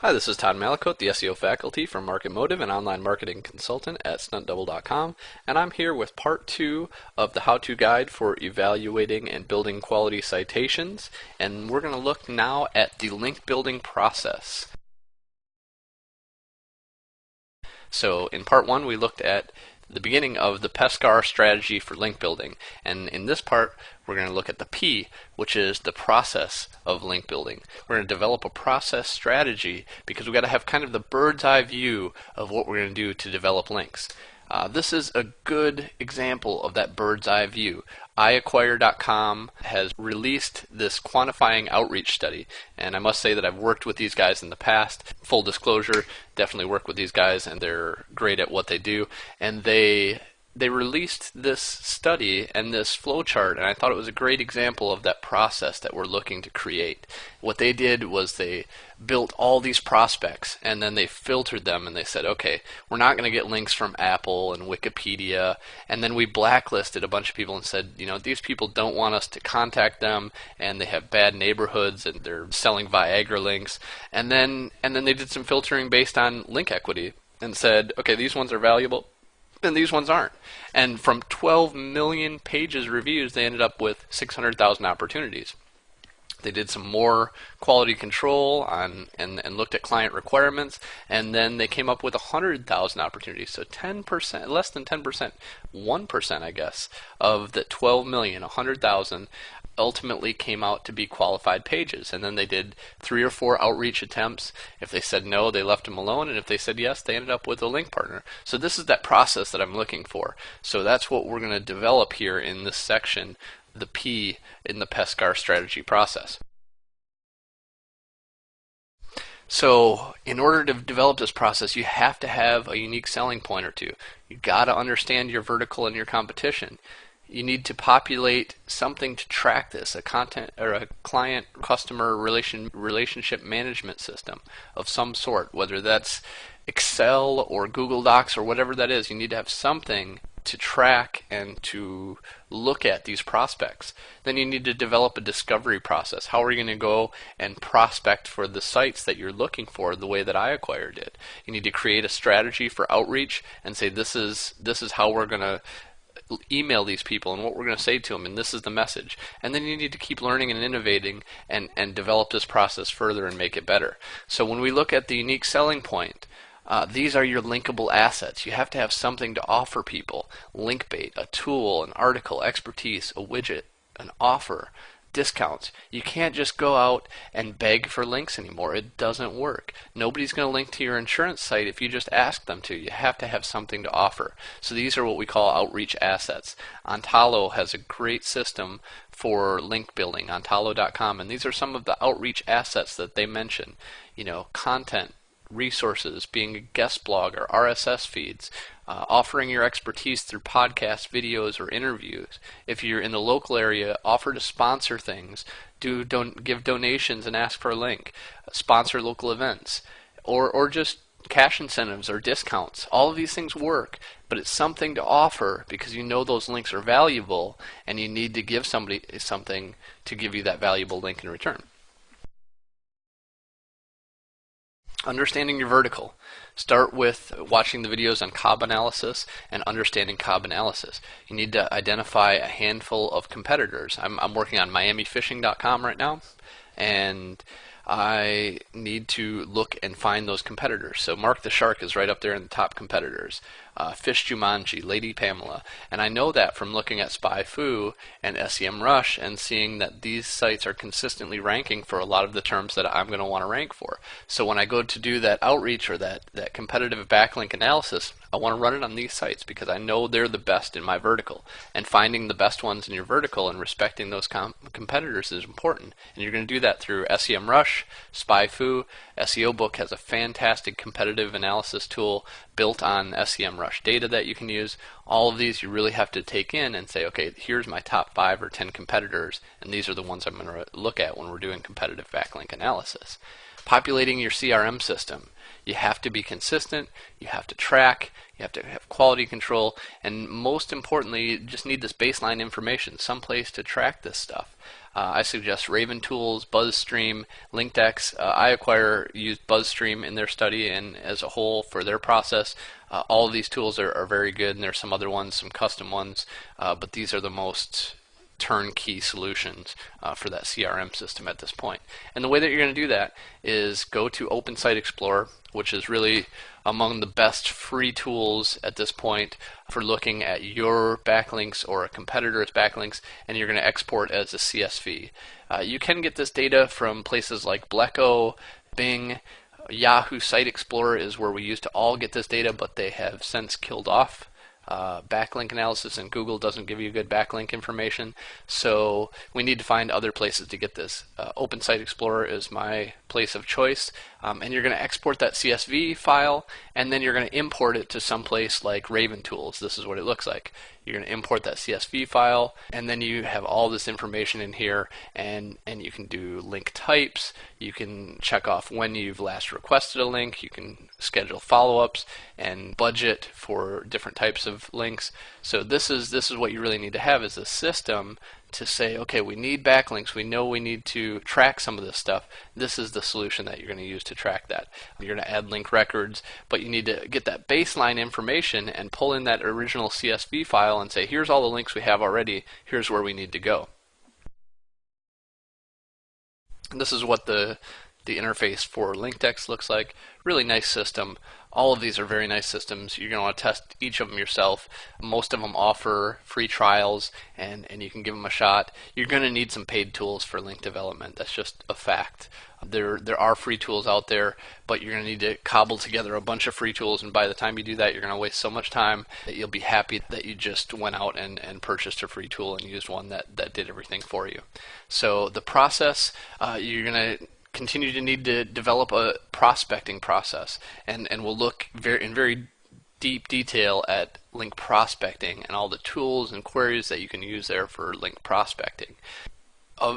Hi, this is Todd Malakote, the SEO faculty from Market Motive and online marketing consultant at stuntdouble.com, and I'm here with part 2 of the how-to guide for evaluating and building quality citations, and we're going to look now at the link building process. So in part 1 we looked at the beginning of the Pescar strategy for link building, and in this part we're going to look at the P, which is the process of link building. We're going to develop a process strategy because we've got to have kind of the bird's eye view of what we're going to do to develop links. This is a good example of that bird's eye view. iAcquire.com has released this quantifying outreach study, and I must say that I've worked with these guys in the past. Full disclosure, definitely work with these guys, and they're great at what they do. And they released this study and this flowchart, and I thought it was a great example of that process that we're looking to create. What they did was they built all these prospects, and then they filtered them, and they said, okay, we're not going to get links from Apple and Wikipedia, and then we blacklisted a bunch of people and said, you know, these people don't want us to contact them, and they have bad neighborhoods, and they're selling Viagra links, and then they did some filtering based on link equity, and said, okay, these ones are valuable, and these ones aren't. And from 12 million pages reviews, they ended up with 600,000 opportunities. They did some more quality control on and looked at client requirements, and then they came up with 100,000 opportunities. So 10%, less than 10%, 1%, I guess, of the 12 million, 100,000 ultimately came out to be qualified pages. And then they did 3 or 4 outreach attempts. If they said no, they left them alone, and if they said yes, they ended up with a link partner. So this is that process that I'm looking for. So that's what we're going to develop here in this section, the P in the Pescar strategy process. So in order to develop this process, you have to have a unique selling point or two. You got to understand your vertical and your competition. You need to populate something to track this, a content or a client customer relationship management system of some sort, whether that's Excel or Google Docs or whatever that is. You need to have something to track and to look at these prospects. Then you need to develop a discovery process. How are you going to go and prospect for the sites that you're looking for the way that iAcquire did? You need to create a strategy for outreach and say this is how we're going to email these people and what we're going to say to them, and this is the message. And then you need to keep learning and innovating and develop this process further and make it better. So when we look at the unique selling point, these are your linkable assets. You have to have something to offer people. Link bait, a tool, an article, expertise, a widget, an offer, discounts. You can't just go out and beg for links anymore. It doesn't work. Nobody's going to link to your insurance site if you just ask them to. You have to have something to offer. So these are what we call outreach assets. Ontalo has a great system for link building, ontalo.com, and these are some of the outreach assets that they mention. You know, content, resources, being a guest blog or RSS feeds, offering your expertise through podcasts, videos, or interviews. If you're in the local area, offer to sponsor things, don't give donations and ask for a link, sponsor local events, or just cash incentives or discounts. All of these things work, but it's something to offer because you know those links are valuable and you need to give somebody something to give you that valuable link in return. Understanding your vertical. Start with watching the videos on COB analysis and understanding COB analysis. You need to identify a handful of competitors. I'm working on MiamiFishing.com right now, and I need to look and find those competitors. So Mark the Shark is right up there in the top competitors. Fish Jumanji, Lady Pamela, and I know that from looking at SpyFu and SEMrush and seeing that these sites are consistently ranking for a lot of the terms that I'm going to want to rank for. So when I go to do that outreach or that competitive backlink analysis, I want to run it on these sites because I know they're the best in my vertical. And finding the best ones in your vertical and respecting those competitors is important. And you're going to do that through SEMrush, SpyFu. SEO Book has a fantastic competitive analysis tool built on SEMrush data that you can use. All of these you really have to take in and say, okay, here's my top 5 or 10 competitors, and these are the ones I'm going to look at when we're doing competitive backlink analysis. Populating your CRM system. You have to be consistent, you have to track, you have to have quality control, and most importantly, you just need this baseline information, some place to track this stuff. I suggest Raven Tools, BuzzStream, LinkDex. used BuzzStream in their study and as a whole for their process. All of these tools are very good, and there's some other ones, some custom ones, but these are the most turnkey solutions for that CRM system at this point. And the way that you're going to do that is go to Open Site Explorer, which is really among the best free tools at this point for looking at your backlinks or a competitor's backlinks, and you're going to export as a CSV. You can get this data from places like Bleco, Bing. Yahoo Site Explorer is where we used to all get this data, but they have since killed off backlink analysis, and Google doesn't give you good backlink information, so we need to find other places to get this. Open Site Explorer is my place of choice, and you're going to export that CSV file, and then you're going to import it to some place like Raven Tools. This is what it looks like. You're going to import that CSV file, and then you have all this information in here, and you can do link types, you can check off when you've last requested a link, you can schedule follow-ups and budget for different types of links. So this is what you really need to have, is a system to say, okay, we need backlinks, we know we need to track some of this stuff. This is the solution that you're going to use to track that. You're going to add link records, but you need to get that baseline information and pull in that original CSV file and say, here's all the links we have already, here's where we need to go. And this is what the interface for LinkDex looks like. Really nice system. All of these are very nice systems. You're going to want to test each of them yourself. Most of them offer free trials, and you can give them a shot. You're going to need some paid tools for link development. That's just a fact. There are free tools out there, but you're going to need to cobble together a bunch of free tools, and by the time you do that, you're going to waste so much time that you'll be happy that you just went out and purchased a free tool and used one that did everything for you. So the process, you're going to continue to need to develop a prospecting process, and we'll look in very deep detail at link prospecting and all the tools and queries that you can use there for link prospecting.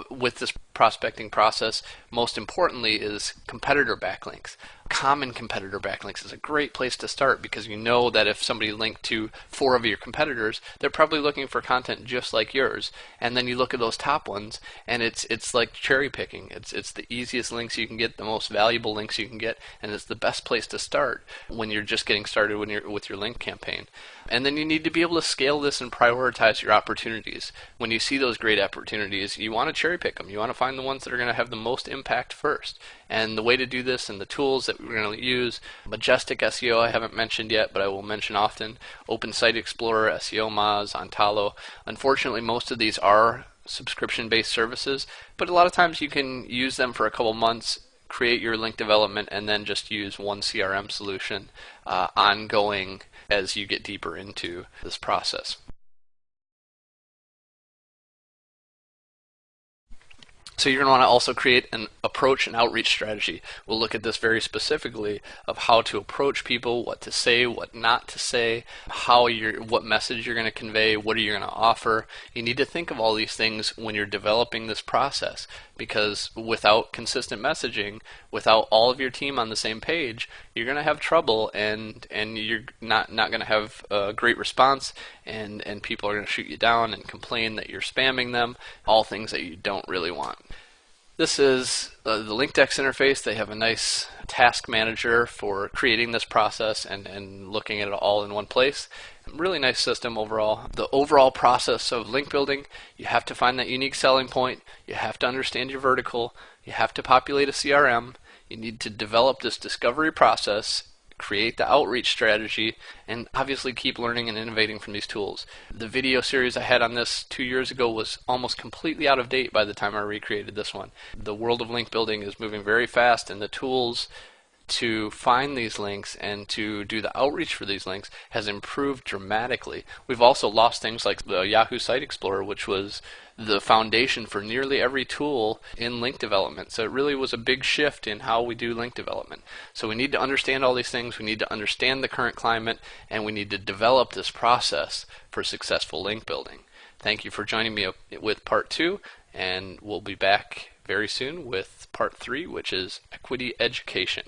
With this prospecting process, most importantly is competitor backlinks. Common competitor backlinks is a great place to start, because you know that if somebody linked to 4 of your competitors, they're probably looking for content just like yours. And then you look at those top ones, and it's like cherry picking. It's the easiest links you can get, the most valuable links you can get, and it's the best place to start when you're just getting started with your link campaign. And then you need to be able to scale this and prioritize your opportunities. When you see those great opportunities, you want to cherry pick them. You want to find the ones that are going to have the most impact first. And the way to do this, and the tools that we're going to use, Majestic SEO I haven't mentioned yet, but I will mention often. Open Site Explorer, SEO Moz, Ontalo. Unfortunately, most of these are subscription-based services, but a lot of times you can use them for a couple months, create your link development, and then just use one CRM solution ongoing as you get deeper into this process. So you're going to want to also create an approach and outreach strategy. We'll look at this very specifically of how to approach people, what to say, what not to say, what message you're going to convey, what are you going to offer. You need to think of all these things when you're developing this process, because without consistent messaging, without all of your team on the same page, you're going to have trouble, and you're not going to have a great response, and people are going to shoot you down and complain that you're spamming them, all things that you don't really want. This is the LinkDex interface. They have a nice task manager for creating this process and looking at it all in one place. Really nice system overall. The overall process of link building, you have to find that unique selling point, you have to understand your vertical, you have to populate a CRM, you need to develop this discovery process, create the outreach strategy, and obviously keep learning and innovating from these tools. The video series I had on this 2 years ago was almost completely out of date by the time I recreated this one. The world of link building is moving very fast, and the tools to find these links and to do the outreach for these links has improved dramatically. We've also lost things like the Yahoo Site Explorer, which was the foundation for nearly every tool in link development. So it really was a big shift in how we do link development. So we need to understand all these things, we need to understand the current climate, and we need to develop this process for successful link building. Thank you for joining me with part 2, and we'll be back very soon with part 3, which is equity education.